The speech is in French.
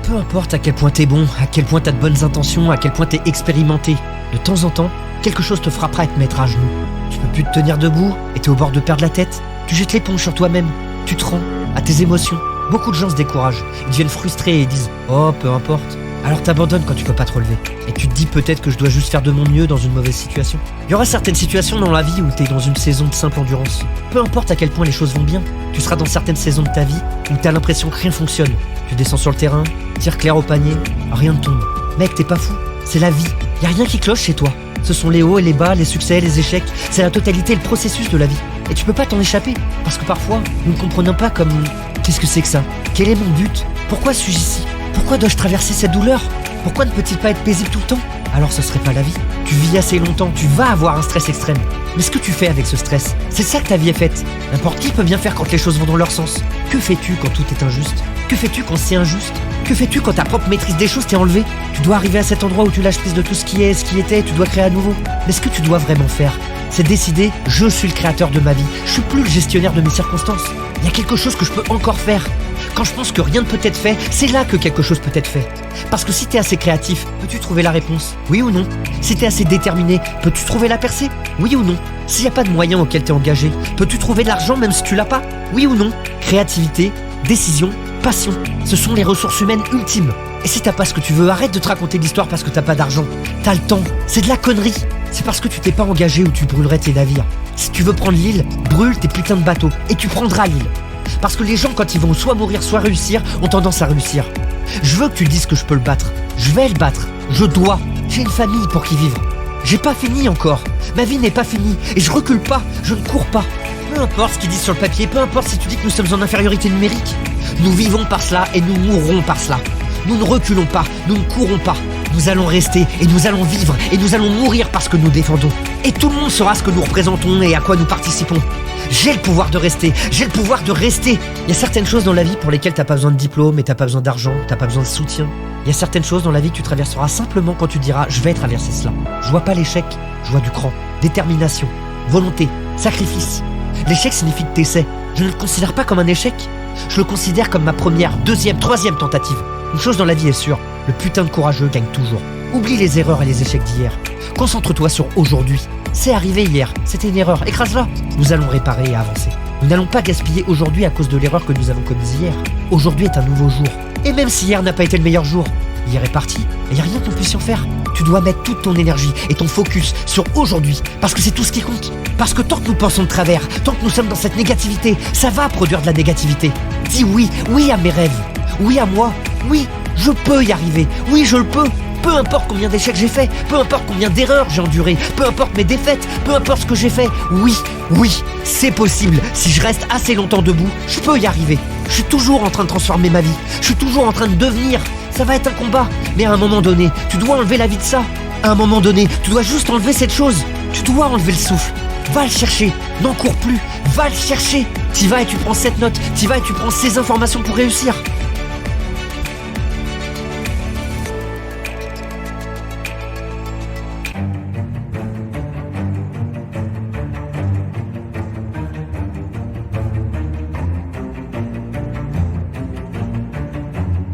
Peu importe à quel point t'es bon, à quel point t'as de bonnes intentions, à quel point t'es expérimenté, de temps en temps, quelque chose te frappera à te mettre à genoux. Tu peux plus te tenir debout et t'es au bord de perdre la tête. Tu jettes l'éponge sur toi-même, tu te rends à tes émotions. Beaucoup de gens se découragent, ils deviennent frustrés et disent « Oh, peu importe ». Alors t'abandonnes quand tu peux pas te relever. Et tu te dis peut-être que je dois juste faire de mon mieux dans une mauvaise situation. Il y aura certaines situations dans la vie où t'es dans une saison de simple endurance. Peu importe à quel point les choses vont bien, tu seras dans certaines saisons de ta vie où t'as l'impression que rien fonctionne. Tu descends sur le terrain, tires clair au panier, rien ne tombe. Mec, t'es pas fou, c'est la vie. Y a rien qui cloche chez toi. Ce sont les hauts et les bas, les succès, les échecs. C'est la totalité et le processus de la vie. Et tu peux pas t'en échapper. Parce que parfois, nous ne comprenons pas comme... Qu'est-ce que c'est que ça? Quel est mon but? Pourquoi suis-je ici? Pourquoi dois-je traverser cette douleur? Pourquoi ne peut-il pas être paisible tout le temps? Alors ce serait pas la vie. Tu vis assez longtemps, tu vas avoir un stress extrême. Mais ce que tu fais avec ce stress, c'est ça que ta vie est faite. N'importe qui peut bien faire quand les choses vont dans leur sens. Que fais-tu quand tout est injuste? Que fais-tu quand c'est injuste? Que fais-tu quand ta propre maîtrise des choses t'est enlevée? Tu dois arriver à cet endroit où tu lâches prise de tout ce qui est, ce qui était, tu dois créer à nouveau. Mais ce que tu dois vraiment faire, c'est décider, je suis le créateur de ma vie. Je suis plus le gestionnaire de mes circonstances. Il y a quelque chose que je peux encore faire. Quand je pense que rien ne peut être fait, c'est là que quelque chose peut être fait. Parce que si t'es assez créatif, peux-tu trouver la réponse? Oui ou non? Si t'es assez déterminé, peux-tu trouver la percée? Oui ou non? S'il n'y a pas de moyens auxquels t'es engagé, peux-tu trouver de l'argent même si tu l'as pas? Oui ou non? Créativité, décision, passion, ce sont les ressources humaines ultimes. Et si t'as pas ce que tu veux, arrête de te raconter l'histoire parce que t'as pas d'argent. T'as le temps, c'est de la connerie. C'est parce que tu t'es pas engagé où tu brûlerais tes navires. Si tu veux prendre l'île, brûle tes putains de bateaux et tu prendras l'île. Parce que les gens, quand ils vont soit mourir, soit réussir, ont tendance à réussir. Je veux que tu dises que je peux le battre. Je vais le battre. Je dois. J'ai une famille pour qui vivre. J'ai pas fini encore. Ma vie n'est pas finie. Et je recule pas. Je ne cours pas. Peu importe ce qu'ils disent sur le papier, peu importe si tu dis que nous sommes en infériorité numérique. Nous vivons par cela et nous mourrons par cela. Nous ne reculons pas. Nous ne courons pas. Nous allons rester et nous allons vivre et nous allons mourir parce que nous défendons. Et tout le monde saura ce que nous représentons et à quoi nous participons. J'ai le pouvoir de rester, j'ai le pouvoir de rester. Il y a certaines choses dans la vie pour lesquelles t'as pas besoin de diplôme et t'as pas besoin d'argent, t'as pas besoin de soutien. Il y a certaines choses dans la vie que tu traverseras simplement quand tu diras « je vais traverser cela ». Je vois pas l'échec, je vois du cran, détermination, volonté, sacrifice. L'échec signifie que t'essaies. Je ne le considère pas comme un échec, je le considère comme ma première, deuxième, troisième tentative. Une chose dans la vie est sûre, le putain de courageux gagne toujours. Oublie les erreurs et les échecs d'hier. Concentre-toi sur aujourd'hui. C'est arrivé hier, c'était une erreur, écrase-la. Nous allons réparer et avancer. Nous n'allons pas gaspiller aujourd'hui à cause de l'erreur que nous avons commise hier. Aujourd'hui est un nouveau jour. Et même si hier n'a pas été le meilleur jour, hier est parti, et il n'y a rien qu'on puisse y en faire. Tu dois mettre toute ton énergie et ton focus sur aujourd'hui, parce que c'est tout ce qui compte. Parce que tant que nous pensons de travers, tant que nous sommes dans cette négativité, ça va produire de la négativité. Dis oui, oui à mes rêves, oui à moi, oui, je peux y arriver, oui je le peux. Peu importe combien d'échecs j'ai fait, peu importe combien d'erreurs j'ai endurées, peu importe mes défaites, peu importe ce que j'ai fait, oui, c'est possible. Si je reste assez longtemps debout, je peux y arriver. Je suis toujours en train de transformer ma vie, je suis toujours en train de devenir. Ça va être un combat, mais à un moment donné, tu dois enlever la vie de ça. À un moment donné, tu dois juste enlever cette chose. Tu dois enlever le souffle. Va le chercher, n'en cours plus, va le chercher. T'y vas et tu prends cette note, t'y vas et tu prends ces informations pour réussir.